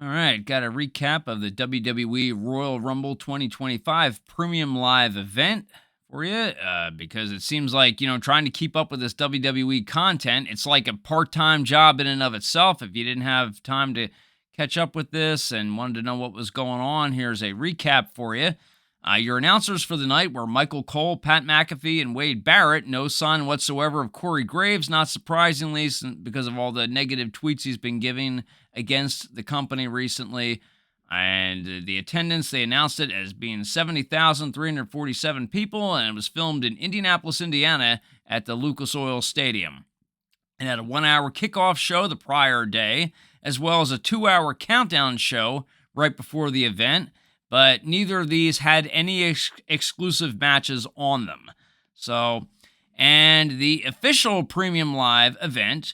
All right, got a recap of the WWE Royal Rumble 2025 Premium Live event for you because it seems like, trying to keep up with this WWE content, it's like a part time job in and of itself. If you didn't have time to catch up with this and wanted to know what was going on, here's a recap for you. Your announcers for the night were Michael Cole, Pat McAfee, and Wade Barrett. No sign whatsoever of Corey Graves, not surprisingly, because of all the negative tweets he's been giving against the company recently. And the attendance, they announced it as being 70,347 people, and it was filmed in Indianapolis, Indiana at the Lucas Oil Stadium. It had a 1-hour kickoff show the prior day, as well as a 2-hour countdown show right before the event. But neither of these had any exclusive matches on them. And the official Premium Live event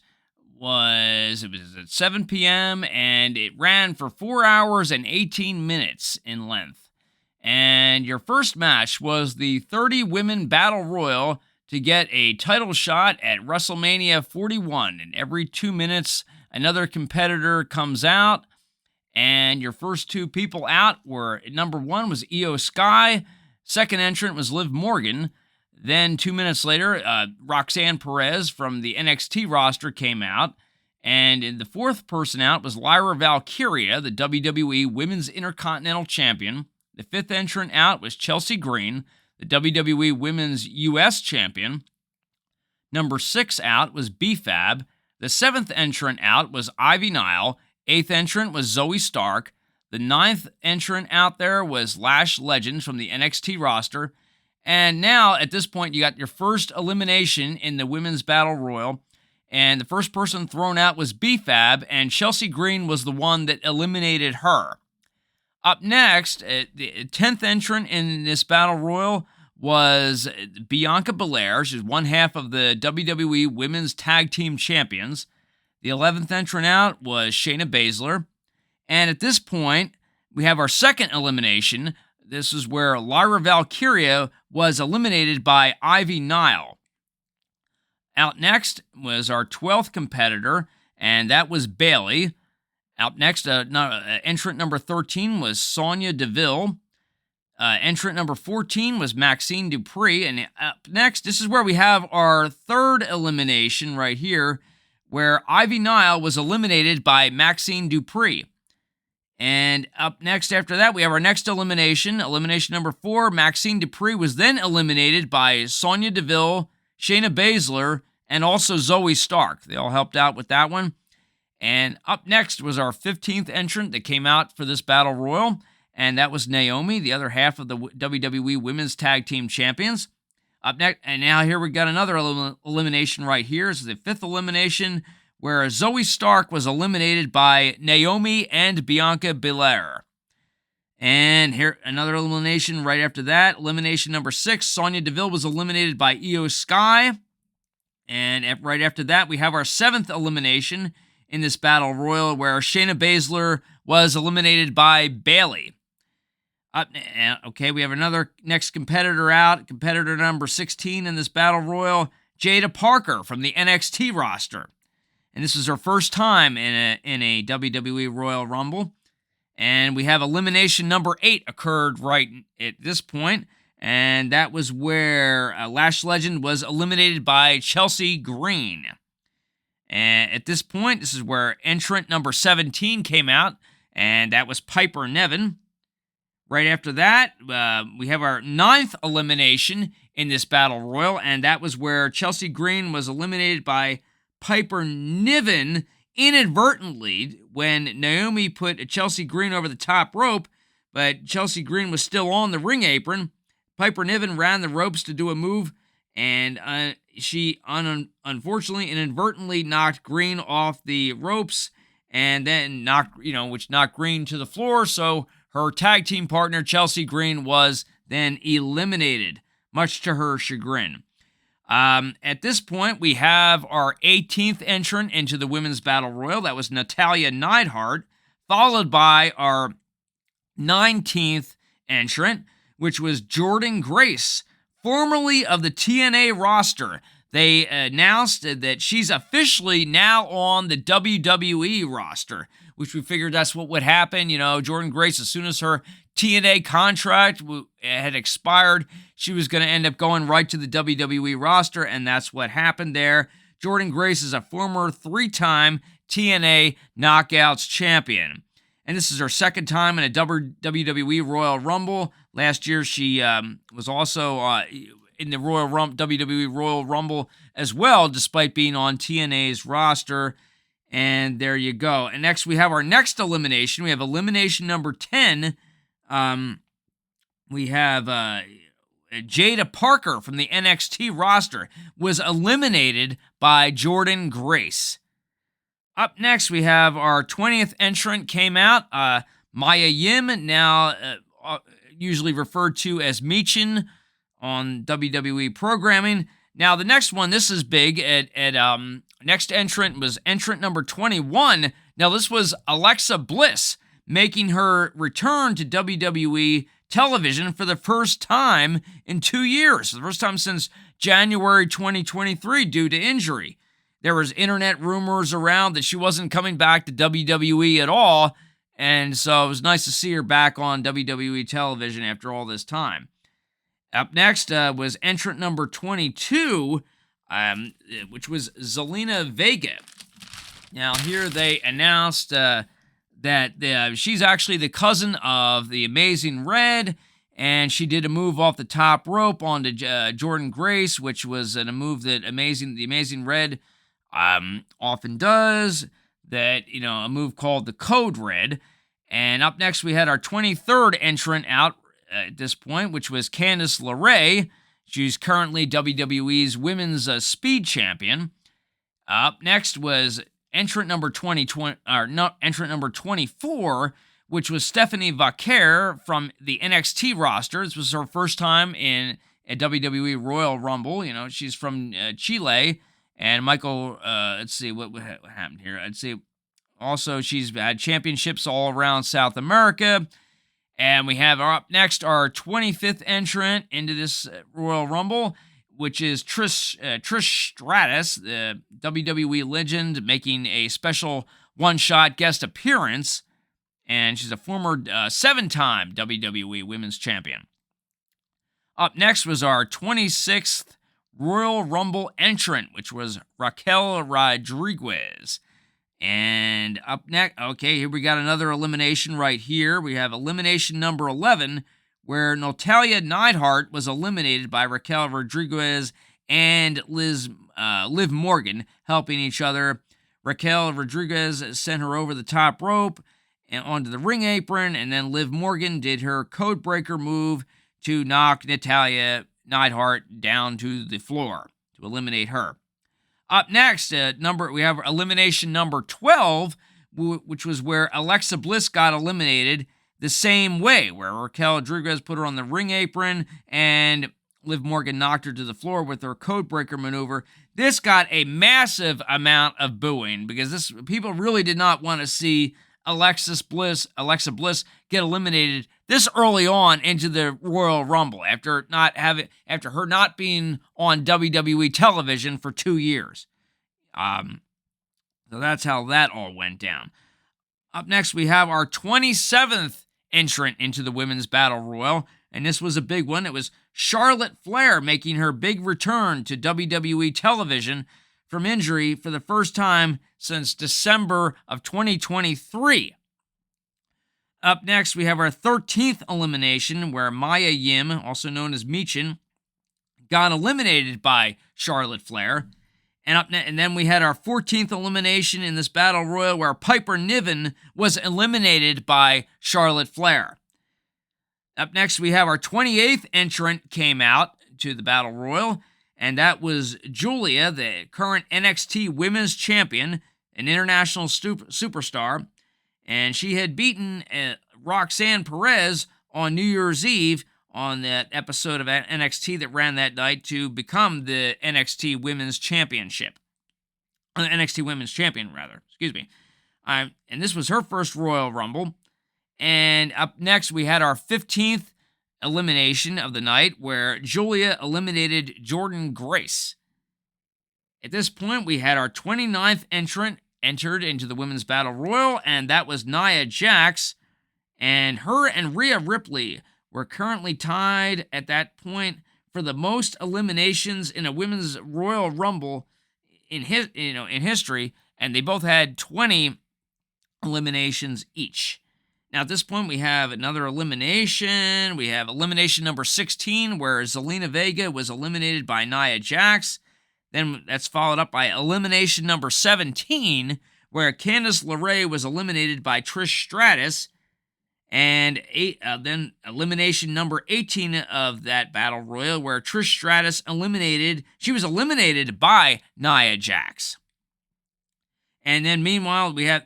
was at 7 p.m. and it ran for 4 hours and 18 minutes in length. And your first match was the 30 Women Battle Royal to get a title shot at WrestleMania 41. And every 2 minutes, another competitor comes out. And your first two people out were, number one was Io Sky. Second entrant was Liv Morgan. Then 2 minutes later, Roxanne Perez from the NXT roster came out. And the fourth person out was Lyra Valkyria, the WWE Women's Intercontinental Champion. The fifth entrant out was Chelsea Green, the WWE Women's US Champion. Number 6 out was B-Fab. The seventh entrant out was Ivy Nile. Eighth entrant was Zoe Stark. The ninth entrant out there was Lash Legends from the NXT roster. And now, at this point, you got your first elimination in the Women's Battle Royal. And the first person thrown out was B-Fab, and Chelsea Green was the one that eliminated her. Up next, the 10th entrant in this Battle Royal was Bianca Belair. She's one half of the WWE Women's Tag Team Champions. The 11th entrant out was Shayna Baszler. And at this point, we have our second elimination. This is where Lyra Valkyria was eliminated by Ivy Nile. Out next was our 12th competitor, and that was Bayley. Out next, entrant number 13 was Sonya Deville. Entrant number 14 was Maxine Dupree. And up next, this is where we have our third elimination right here, where Ivy Nile was eliminated by Maxine Dupree. And up next after that, we have our next elimination. Elimination number 4, Maxine Dupree was then eliminated by Sonya Deville, Shayna Baszler, and also Zoe Stark. They all helped out with that one. And up next was our 15th entrant that came out for this Battle Royal, and that was Naomi, the other half of the WWE Women's Tag Team Champions. Up next, and now here we got another elimination right here. This is the 5th elimination, where Zoe Stark was eliminated by Naomi and Bianca Belair. And here, another elimination right after that. Elimination number 6, Sonya Deville was eliminated by Io Sky. And right after that, we have our 7th elimination in this Battle Royal, where Shayna Baszler was eliminated by Bayley. Okay, we have another next competitor out, competitor number 16 in this Battle Royal, Jada Parker from the NXT roster. And this is her first time in a WWE Royal Rumble. And we have elimination number 8 occurred right at this point, and that was where Lash Legend was eliminated by Chelsea Green. And at this point, this is where entrant number 17 came out, and that was Piper Niven. Right after that, we have our 9th elimination in this Battle Royal, and that was where Chelsea Green was eliminated by Piper Niven inadvertently when Naomi put Chelsea Green over the top rope, but Chelsea Green was still on the ring apron. Piper Niven ran the ropes to do a move, and she unfortunately inadvertently knocked Green off the ropes, and then which knocked Green to the floor, so her tag team partner, Chelsea Green, was then eliminated, much to her chagrin. At this point, we have our 18th entrant into the Women's Battle Royal. That was Natalya Neidhart, followed by our 19th entrant, which was Jordynne Grace, formerly of the TNA roster. they announced that she's officially now on the WWE roster, which we figured that's what would happen. Jordynne Grace, as soon as her TNA contract had expired, she was going to end up going right to the WWE roster, and that's what happened there. Jordynne Grace is a former 3-time TNA Knockouts champion. And this is her second time in a WWE Royal Rumble. Last year, she was also in the WWE Royal Rumble as well, despite being on TNA's roster. And there you go. And next, we have our next elimination. We have elimination number 10. We have Jada Parker from the NXT roster was eliminated by Jordynne Grace. Up next, we have our 20th entrant came out, Mia Yim, now usually referred to as Michin on WWE programming. Now, the next one, this is big. Next entrant was entrant number 21. Now, this was Alexa Bliss, making her return to WWE television for the first time in 2 years. The first time since January 2023 due to injury. There was internet rumors around that she wasn't coming back to WWE at all, and so it was nice to see her back on WWE television after all this time. Up next was entrant number 22, which was Zelina Vega. Now, here they announced that she's actually the cousin of the Amazing Red, and she did a move off the top rope onto Jordynne Grace, which was a move that the Amazing Red often does, that, a move called the Code Red. And up next, we had our 23rd entrant out at this point, which was Candice LeRae. She's currently WWE's Women's Speed Champion. Up next was entrant number 24, which was Stephanie Vaquer from the NXT roster. This was her first time in a WWE Royal Rumble. She's from Chile. And Michael, let's see, what happened here? I'd say also she's had championships all around South America. And we have up next our 25th entrant into this Royal Rumble, which is Trish Stratus, the WWE legend, making a special one-shot guest appearance. And she's a former 7-time WWE Women's Champion. Up next was our 26th Royal Rumble entrant, which was Raquel Rodriguez. And up next, okay, here we got another elimination right here. We have elimination number 11, where Natalya Neidhart was eliminated by Raquel Rodriguez and Liv Morgan, helping each other. Raquel Rodriguez sent her over the top rope and onto the ring apron, and then Liv Morgan did her codebreaker move to knock Natalya Neidhart down to the floor to eliminate her. Up next, we have elimination number 12, which was where Alexa Bliss got eliminated the same way, where Raquel Rodriguez put her on the ring apron and Liv Morgan knocked her to the floor with her codebreaker maneuver. This got a massive amount of booing because people really did not want to see Alexa Bliss get eliminated this early on into the Royal Rumble after her not being on WWE television for 2 years. So that's how that all went down. Up next, we have our 27th entrant into the Women's Battle Royal, and this was a big one. It was Charlotte Flair making her big return to WWE television from injury for the first time since December of 2023. Up next, we have our 13th elimination, where Mia Yim, also known as Michin, got eliminated by Charlotte Flair. And then we had our 14th elimination in this Battle Royal, where Piper Niven was eliminated by Charlotte Flair. Up next, we have our 28th entrant came out to the Battle Royal, and that was Julia, the current NXT Women's Champion, an international superstar. And she had beaten Roxanne Perez on New Year's Eve on that episode of NXT that ran that night to become the NXT Women's Championship. NXT Women's Champion, rather. Excuse me. And this was her first Royal Rumble. And up next, we had our 15th elimination of the night, where Julia eliminated Jordynne Grace. At this point, we had our 29th entrant entered into the Women's Battle Royal, and that was Nia Jax. And her and Rhea Ripley were currently tied at that point for the most eliminations in a Women's Royal Rumble in history, and they both had 20 eliminations each. Now, at this point, we have another elimination. We have elimination number 16, where Zelina Vega was eliminated by Nia Jax. Then that's followed up by elimination number 17, where Candice LeRae was eliminated by Trish Stratus. And then elimination number 18 of that Battle Royal, where Trish Stratus was eliminated by Nia Jax. And then meanwhile, we had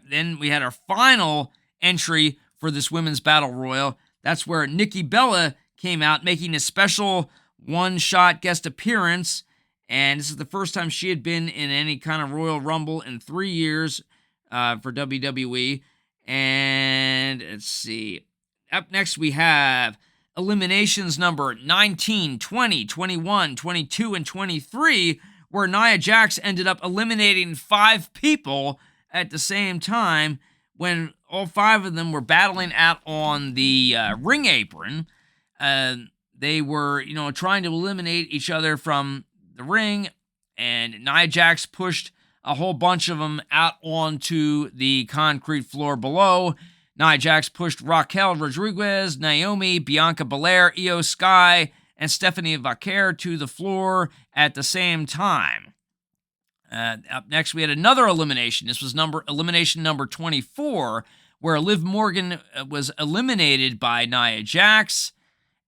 our final entry for this Women's Battle Royal. That's where Nikki Bella came out, making a special one-shot guest appearance. And this is the first time she had been in any kind of Royal Rumble in 3 years for WWE. And let's see. Up next, we have eliminations number 19, 20, 21, 22, and 23, where Nia Jax ended up eliminating 5 people at the same time when all 5 of them were battling out on the ring apron. They were, trying to eliminate each other from the ring, and Nia Jax pushed a whole bunch of them out onto the concrete floor below. Nia Jax pushed Raquel Rodriguez, Naomi, Bianca Belair, Io Sky, and Stephanie Vaquer to the floor at the same time. Up next, we had another elimination. This was elimination number 24, where Liv Morgan was eliminated by Nia Jax.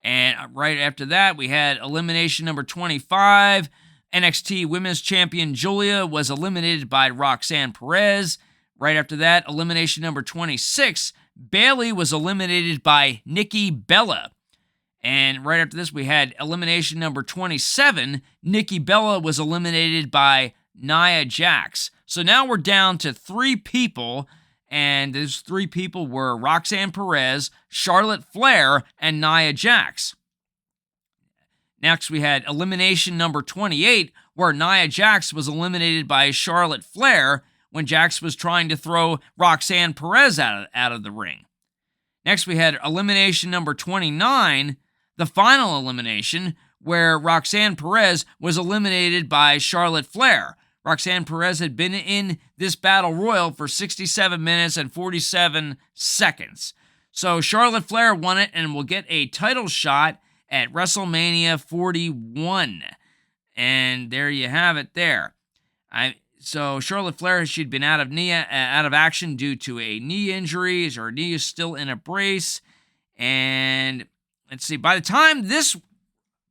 And right after that, we had elimination number 25. NXT Women's Champion Julia was eliminated by Roxanne Perez. Right after that, elimination number 26, Bayley was eliminated by Nikki Bella. And right after this, we had elimination number 27, Nikki Bella was eliminated by Nia Jax. So now we're down to 3 people, and those 3 people were Roxanne Perez, Charlotte Flair, and Nia Jax. Next, we had elimination number 28, where Nia Jax was eliminated by Charlotte Flair when Jax was trying to throw Roxanne Perez out of the ring. Next, we had elimination number 29, the final elimination, where Roxanne Perez was eliminated by Charlotte Flair. Roxanne Perez had been in this Battle Royal for 67 minutes and 47 seconds. So Charlotte Flair won it and will get a title shot at WrestleMania 41. And there you have it there. So Charlotte Flair, she'd been out of action due to a knee injury. Her knee is still in a brace. And let's see, by the time this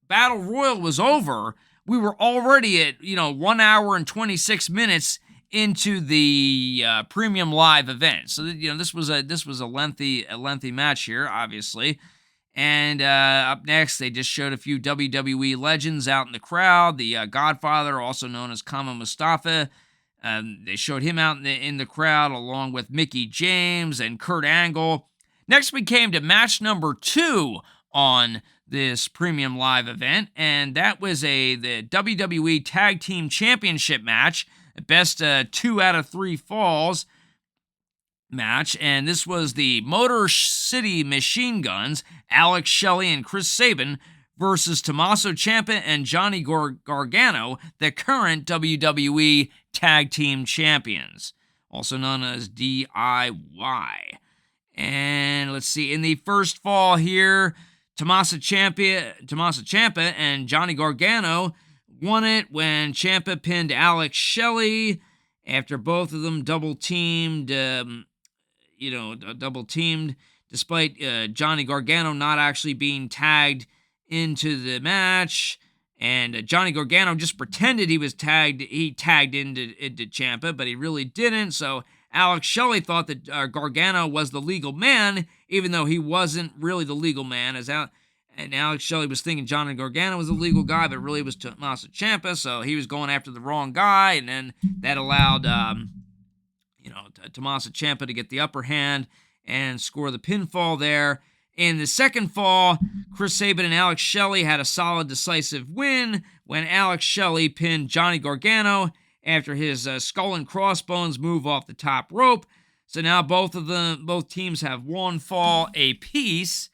Battle Royal was over, we were already at 1 hour and 26 minutes into the premium live event. So this was a lengthy match here, obviously. And up next, they just showed a few WWE legends out in the crowd. The Godfather, also known as Kama Mustafa, they showed him out in the crowd along with Mickie James and Kurt Angle. Next, we came to match number 2 on this premium live event, and that was the WWE Tag Team Championship match, best 2 out of 3 falls match. And this was the Motor City Machine Guns, Alex Shelley and Chris Sabin, versus Tommaso Ciampa and Johnny Gargano, the current WWE Tag Team Champions, also known as DIY. And let's see, in the first fall here, Tommaso Ciampa and Johnny Gargano won it when Ciampa pinned Alex Shelley after both of them double-teamed, despite Johnny Gargano not actually being tagged into the match. And Johnny Gargano just pretended he was tagged. He tagged into Ciampa, but he really didn't. So Alex Shelley thought that Gargano was the legal man, even though he wasn't really the legal man. And Alex Shelley was thinking Johnny Gargano was the legal guy, but really it was Tommaso Ciampa. So he was going after the wrong guy, and then that allowed Tommaso Ciampa to get the upper hand and score the pinfall there. In the second fall, Chris Sabin and Alex Shelley had a solid, decisive win when Alex Shelley pinned Johnny Gargano after his skull and crossbones move off the top rope. So now both teams have one fall apiece.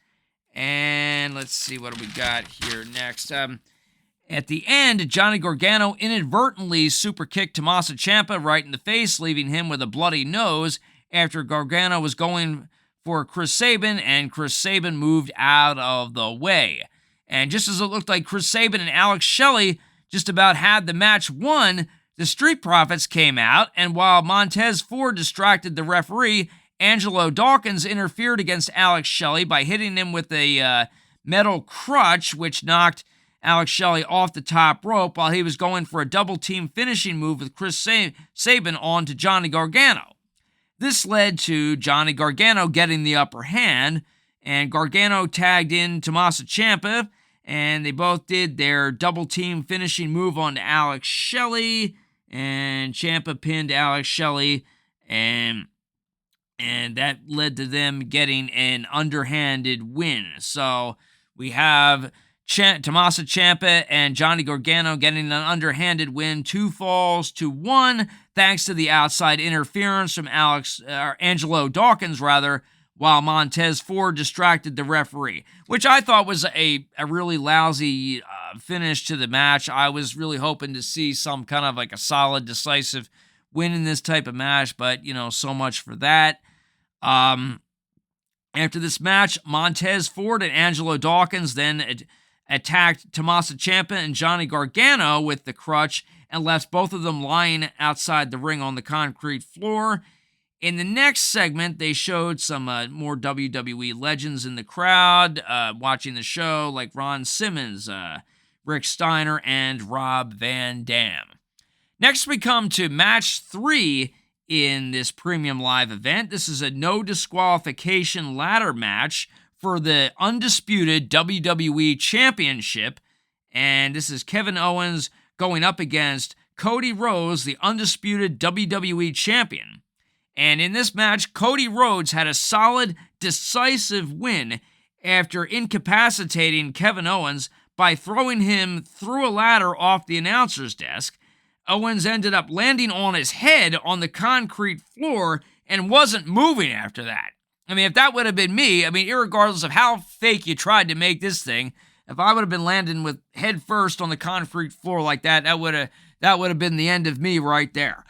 And let's see, what do we got here next? At the end, Johnny Gargano inadvertently super kicked Tommaso Ciampa right in the face, leaving him with a bloody nose after Gargano was going for Chris Sabin, and Chris Sabin moved out of the way. And just as it looked like Chris Sabin and Alex Shelley just about had the match won, the Street Profits came out, and while Montez Ford distracted the referee, Angelo Dawkins interfered against Alex Shelley by hitting him with a metal crutch, which knocked Alex Shelley off the top rope while he was going for a double-team finishing move with Chris Sabin onto Johnny Gargano. This led to Johnny Gargano getting the upper hand, and Gargano tagged in Tommaso Ciampa, and they both did their double-team finishing move on Alex Shelley, and Ciampa pinned Alex Shelley, and that led to them getting an underhanded win. So we have Tommaso Ciampa and Johnny Gargano getting an underhanded win, 2 falls to 1, thanks to the outside interference from Angelo Dawkins, while Montez Ford distracted the referee, which I thought was a really lousy finish to the match. I was really hoping to see some kind of like a solid, decisive win in this type of match, but, so much for that. After this match, Montez Ford and Angelo Dawkins then attacked Tommaso Ciampa and Johnny Gargano with the crutch and left both of them lying outside the ring on the concrete floor. In the next segment, they showed some more WWE legends in the crowd watching the show, like Ron Simmons, Rick Steiner, and Rob Van Dam. Next, we come to match 3 in this premium live event. This is a no disqualification ladder match for the undisputed WWE Championship, and this is Kevin Owens going up against Cody Rhodes, the undisputed WWE Champion. And in this match, Cody Rhodes had a solid, decisive win after incapacitating Kevin Owens by throwing him through a ladder off the announcer's desk. Owens ended up landing on his head on the concrete floor and wasn't moving after that. I mean, if that would have been me, irregardless of how fake you tried to make this thing, if I would have been landing with head first on the concrete floor like that, that would have been the end of me right there.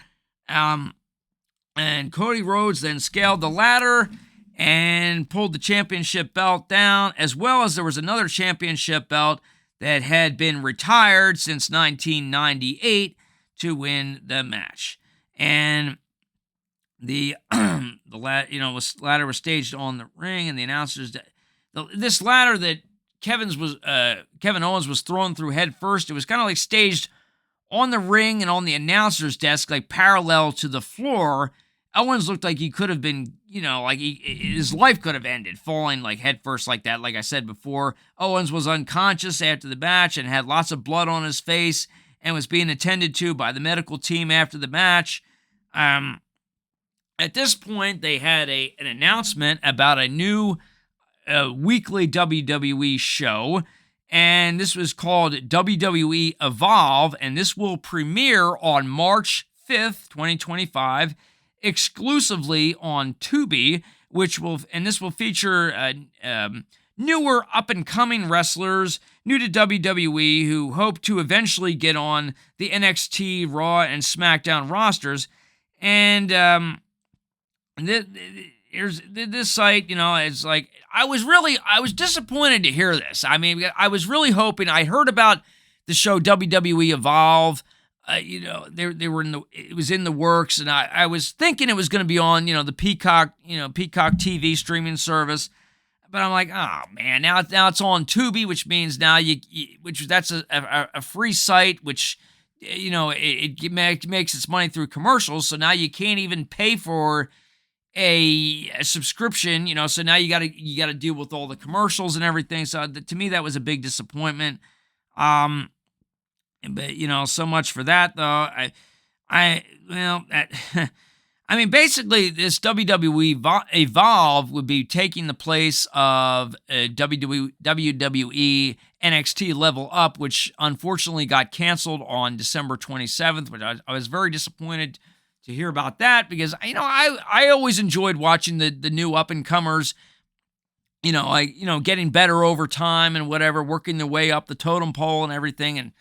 And Cody Rhodes then scaled the ladder and pulled the championship belt down, as well as there was another championship belt that had been retired since 1998 to win the match. And the ladder was staged on the ring, and the announcers, this ladder that Kevin Owens was thrown through head first, it was kind of like staged on the ring and on the announcer's desk, like parallel to the floor. Owens looked like he could have been, his life could have ended, falling like head first like that. Like I said before, Owens was unconscious after the match and had lots of blood on his face and was being attended to by the medical team after the match. At this point, they had an announcement about a new weekly WWE show, and this was called WWE Evolve, and this will premiere on March 5th, 2025, exclusively on Tubi, this will feature newer up-and-coming wrestlers new to WWE who hope to eventually get on the NXT, Raw, and SmackDown rosters. And this site, it's like, I was disappointed to hear this. I was really hoping. I heard about the show WWE Evolve. They were it was in the works, and I was thinking it was going to be on, the Peacock TV streaming service. But I'm like, oh man, now it's on Tubi, which means now that's a free site, which it makes its money through commercials. So now you can't even pay for a subscription, so now you got to deal with all the commercials and everything. So to me, that was a big disappointment. But so much for that though. I mean, basically, this WWE Evolve would be taking the place of WWE NXT Level Up, which unfortunately got canceled on December 27th, which I was very disappointed to hear about that because, I always enjoyed watching the new up-and-comers, getting better over time and whatever, working their way up the totem pole and everything. And,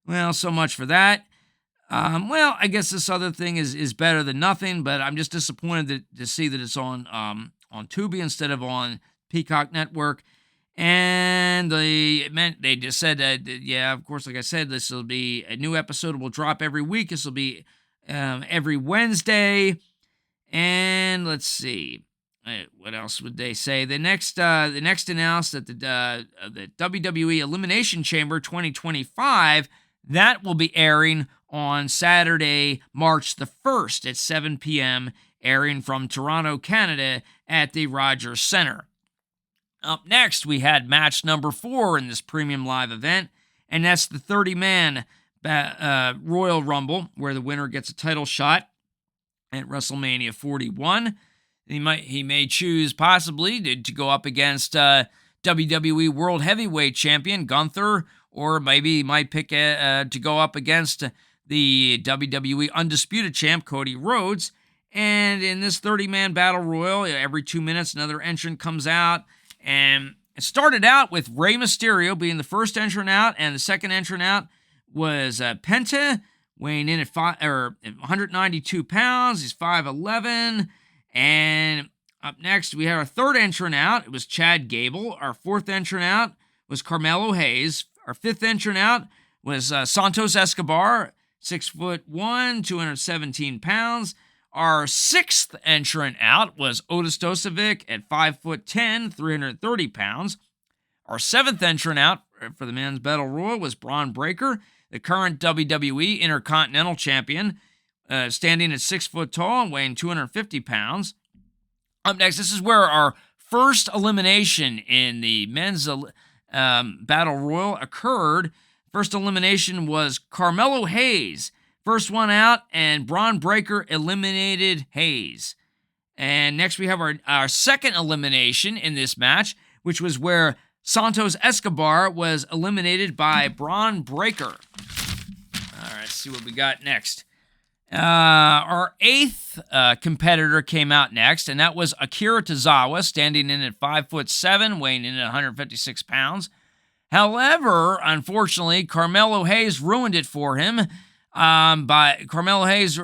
well, so much for that. I guess this other thing is better than nothing, but I'm just disappointed to see that it's on Tubi instead of on Peacock Network. And they just said that, yeah, of course, like I said, this will be a new episode will drop every week. This will be every Wednesday. And let's see, what else would they say? The next announced that the WWE Elimination Chamber 2025 that will be airing on Saturday, March the 1st at 7 p.m., airing from Toronto, Canada at the Rogers Centre. Up next, we had match number 4 in this premium live event, and that's the 30-man Royal Rumble, where the winner gets a title shot at WrestleMania 41. He may choose possibly to go up against WWE World Heavyweight Champion Gunther, or maybe he might pick to go up against the WWE Undisputed Champ Cody Rhodes. And in this 30-man battle royal, every 2 minutes another entrant comes out. And it started out with Rey Mysterio being the first entrant out, and the second entrant out was Penta, weighing in at 192 pounds. He's 5'11". And up next, we had our third entrant out. It was Chad Gable. Our fourth entrant out was Carmelo Hayes. Our fifth entrant out was Santos Escobar, 6'1", 217 pounds. Our sixth entrant out was Otis Dozovic at 5'10", 330 pounds. Our seventh entrant out for the men's battle royal was Braun Breaker, the current WWE Intercontinental Champion, standing at 6 foot tall and weighing 250 pounds. Up next, this is where our first elimination in the men's battle royal occurred. First elimination was Carmelo Hayes. First one out, and Braun Breaker eliminated Hayes. And next we have our second elimination in this match, which was where Santos Escobar was eliminated by Braun Breaker. All right, let's see what we got next. Our eighth competitor came out next, and that was Akira Tozawa, standing in at 5'7", weighing in at 156 pounds. However, unfortunately, Carmelo Hayes ruined it for him. By Carmelo Hayes,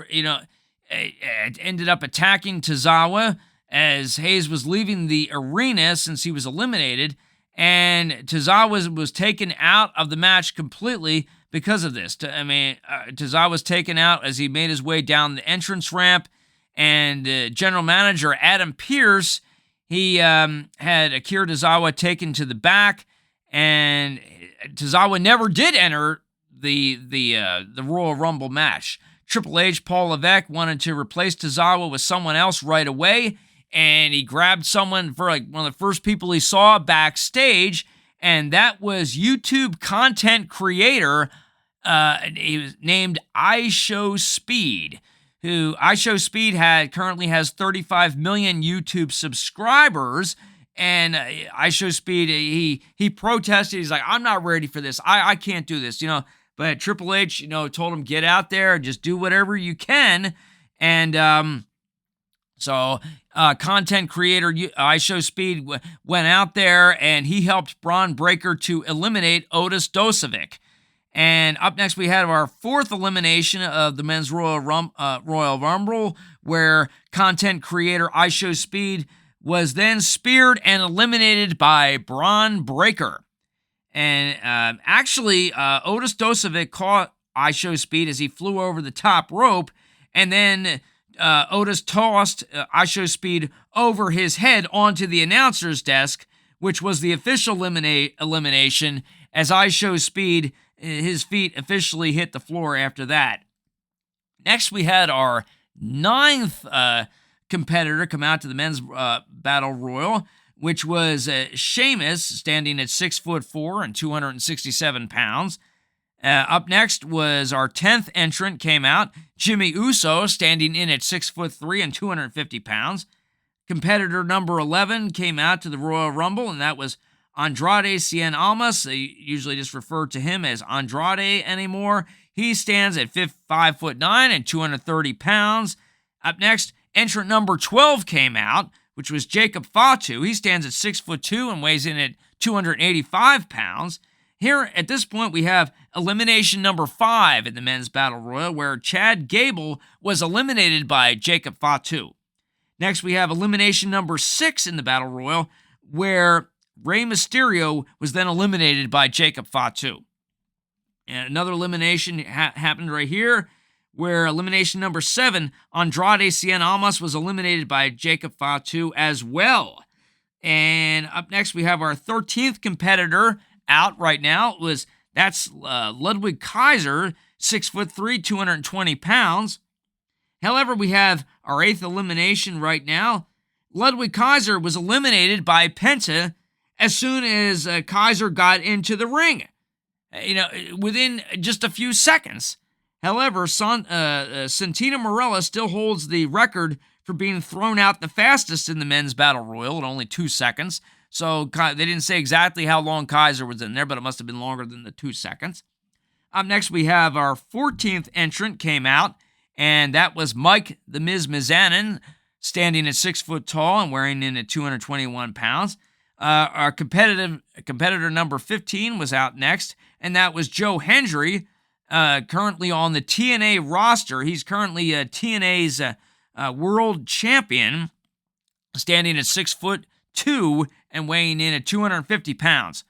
ended up attacking Tozawa as Hayes was leaving the arena since he was eliminated, and Tozawa was taken out of the match completely because of this. Tozawa was taken out as he made his way down the entrance ramp, and general manager Adam Pearce, he had Akira Tozawa taken to the back, and Tozawa never did enter the Royal Rumble match. Triple H, Paul Levesque, wanted to replace Tozawa with someone else right away, and he grabbed someone for one of the first people he saw backstage, and that was YouTube content creator. He was named iShowSpeed, who iShowSpeed currently has 35 million YouTube subscribers. And iShowSpeed, he protested. He's like, I'm not ready for this. I can't do this, But Triple H, told him, get out there, just do whatever you can. And so content creator iShowSpeed went out there, and he helped Braun Breaker to eliminate Otis Dozovic. And up next, we had our fourth elimination of the men's Royal Rumble, where content creator iShowSpeed was then speared and eliminated by Braun Breaker. And actually, Otis Dozovic caught iShowSpeed as he flew over the top rope, and then Otis tossed iShowSpeed over his head onto the announcer's desk, which was the official elimination, as iShowSpeed, his feet officially hit the floor after that. Next, we had our ninth competitor come out to the men's battle royal, which was Sheamus, standing at 6'4" and 267 pounds. Up next was our 10th entrant came out, Jimmy Uso, standing in at 6'3" and 250 pounds. Competitor number 11 came out to the Royal Rumble, and that was Andrade Cien Almas. They usually just refer to him as Andrade anymore. He stands at 5'9" and 230 pounds. Up next, entrant number 12 came out, which was Jacob Fatu. He stands at 6'2" and weighs in at 285 pounds. Here, at this point, we have elimination number 5 in the men's battle royal, where Chad Gable was eliminated by Jacob Fatu. Next, we have elimination number 6 in the battle royal, where Rey Mysterio was then eliminated by Jacob Fatu. And another elimination happened right here, where elimination number 7, Andrade Cien Almas, was eliminated by Jacob Fatu as well. And up next, we have our 13th competitor out right now. That's Ludwig Kaiser, 6'3", 220 pounds. However, we have our 8th elimination right now. Ludwig Kaiser was eliminated by Penta as soon as Kaiser got into the ring, within just a few seconds. However, Santino Marella still holds the record for being thrown out the fastest in the men's battle royal at only 2 seconds. So they didn't say exactly how long Kaiser was in there, but it must have been longer than the 2 seconds. Up next, we have our 14th entrant came out, and that was Mike the Miz Mizanin, standing at 6 foot tall and weighing in at 221 pounds. Our competitor number 15 was out next, and that was Joe Hendry, currently on the TNA roster. He's currently TNA's world champion, standing at 6'2" and weighing in at 250 pounds.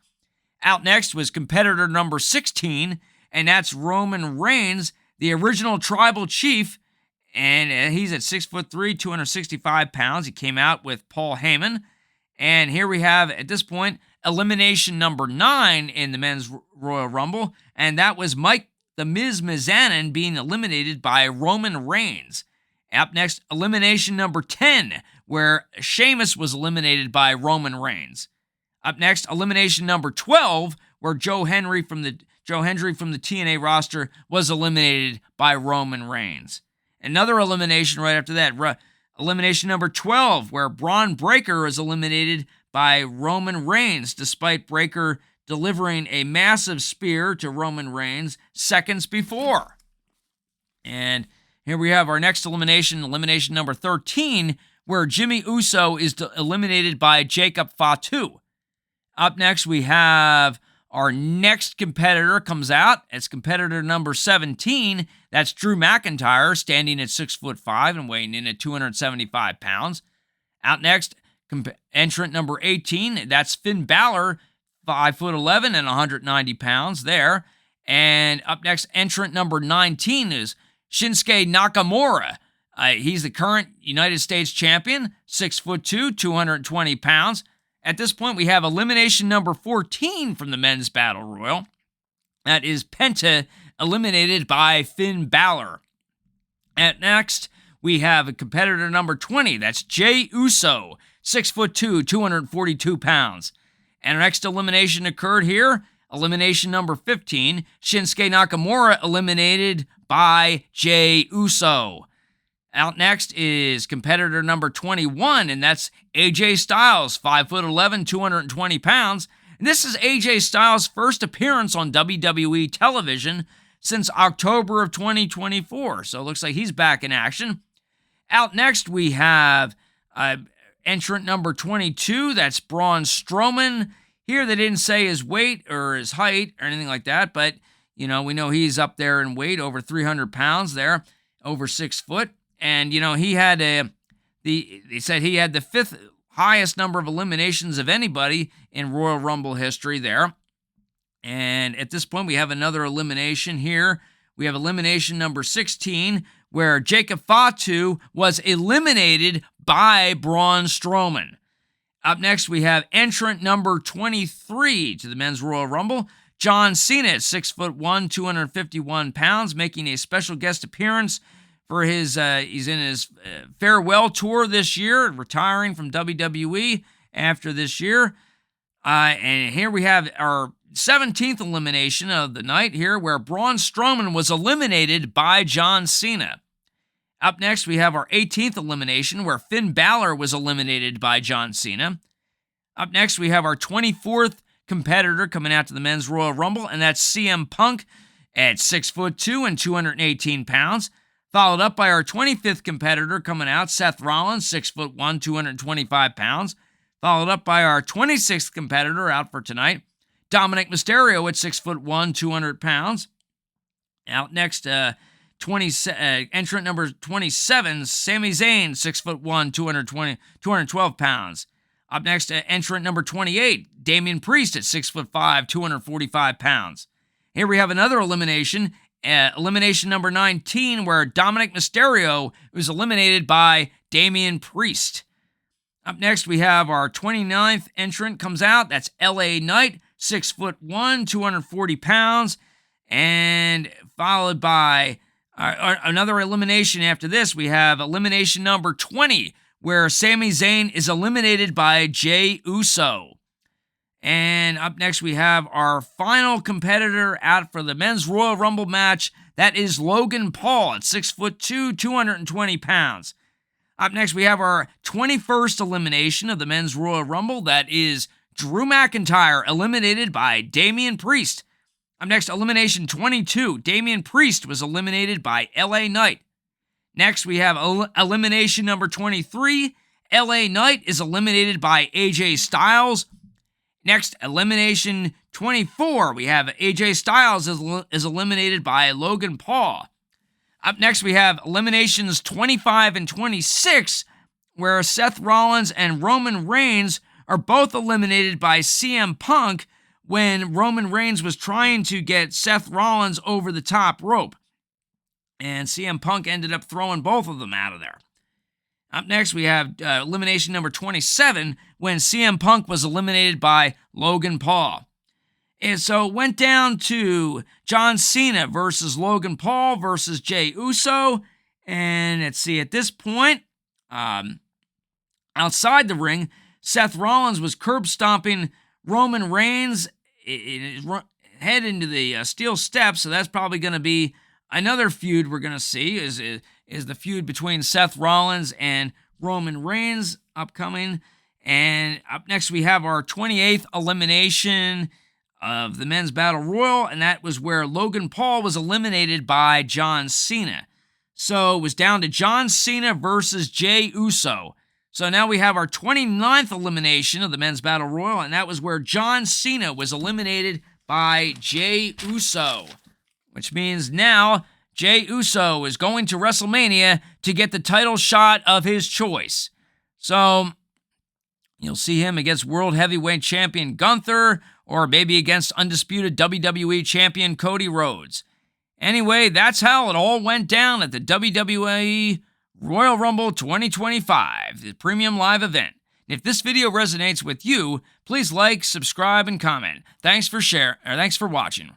Out next was competitor number 16, and that's Roman Reigns, the original tribal chief, and he's at 6'3", 265 pounds. He came out with Paul Heyman. And here we have, at this point, elimination number 9 in the men's Royal Rumble, and that was Mike the Miz Mizanin being eliminated by Roman Reigns. Up next, elimination number 10, where Sheamus was eliminated by Roman Reigns. Up next, elimination number 12, where Joe Hendry from the TNA roster was eliminated by Roman Reigns. Another elimination right after that, elimination number 12, where Braun Breaker is eliminated by Roman Reigns, despite Breaker delivering a massive spear to Roman Reigns seconds before. And here we have our next elimination number 13, where Jimmy Uso is eliminated by Jacob Fatu. Up next, we have our next competitor comes out. It's competitor number 17. That's Drew McIntyre, standing at 6'5" and weighing in at 275 pounds. Out next, entrant number 18. That's Finn Balor, 5'11" and 190 pounds there. And up next, entrant number 19 is Shinsuke Nakamura. He's the current United States champion, 6'2", 220 pounds. At this point, we have elimination number 14 from the men's battle royal. That is Penta, eliminated by Finn Balor. At next, we have a competitor number 20. That's Jey Uso, 6'2", 242 pounds. And our next elimination occurred here. Elimination number 15, Shinsuke Nakamura eliminated by Jey Uso. Out next is competitor number 21, and that's AJ Styles, 5'11", 220 pounds. And this is AJ Styles' first appearance on WWE television since October of 2024. So it looks like he's back in action. Out next, we have entrant number 22. That's Braun Strowman. Here, they didn't say his weight or his height or anything like that, but, we know he's up there in weight, over 300 pounds there, over 6 foot. And, he had they said he had the 5th highest number of eliminations of anybody in Royal Rumble history there. And at this point, we have another elimination here. We have elimination number 16, where Jacob Fatu was eliminated by Braun Strowman. Up next, we have entrant number 23 to the men's Royal Rumble, John Cena, 6'1", 251 pounds, making a special guest appearance for he's in his farewell tour this year, retiring from WWE after this year. And here we have our 17th elimination of the night here, where Braun Strowman was eliminated by John Cena. Up next, we have our 18th elimination, where Finn Balor was eliminated by John Cena. Up next, we have our 24th competitor coming out to the Men's Royal Rumble, and that's CM Punk at 6'2" and 218 pounds. Followed up by our 25th competitor coming out, Seth Rollins, 6'1", 225 pounds. Followed up by our 26th competitor out for tonight, Dominic Mysterio at 6'1", 200 pounds. Out next, entrant number 27, Sami Zayn, 6'1", 212 pounds. Up next, entrant number 28, Damian Priest at 6'5", 245 pounds. Here we have another elimination, elimination number 19, where Dominic Mysterio was eliminated by Damian Priest. Up next, we have our 29th entrant comes out. That's LA Knight, 6'1", 240 pounds. And followed by another elimination after this, we have elimination number 20, where Sami Zayn is eliminated by Jey Uso. And up next, we have our final competitor out for the Men's Royal Rumble match. That is Logan Paul at 6'2", 220 pounds. Up next, we have our 21st elimination of the Men's Royal Rumble. That is Drew McIntyre, eliminated by Damian Priest. Up next, elimination 22. Damian Priest was eliminated by LA Knight. Next, we have elimination number 23. LA Knight is eliminated by AJ Styles. Next, elimination 24. We have AJ Styles is eliminated by Logan Paul. Up next, we have eliminations 25 and 26, where Seth Rollins and Roman Reigns are both eliminated by CM Punk when Roman Reigns was trying to get Seth Rollins over the top rope. And CM Punk ended up throwing both of them out of there. Up next, we have elimination number 27, when CM Punk was eliminated by Logan Paul. And so it went down to John Cena versus Logan Paul versus Jey Uso. And let's see, at this point, outside the ring, Seth Rollins was curb stomping Roman Reigns head into the steel steps. So that's probably going to be another feud we're going to see is the feud between Seth Rollins and Roman Reigns upcoming. And up next, we have our 28th elimination of the Men's Battle Royal, and that was where Logan Paul was eliminated by John Cena. So it was down to John Cena versus Jey Uso. So now we have our 29th elimination of the Men's Battle Royal, and that was where John Cena was eliminated by Jey Uso. Which means now Jey Uso is going to WrestleMania to get the title shot of his choice. So you'll see him against World Heavyweight Champion Gunther, or maybe against undisputed WWE Champion Cody Rhodes. Anyway, that's how it all went down at the WWE Royal Rumble 2025, the premium live event. If this video resonates with you, please like, subscribe, and comment. Thanks for watching.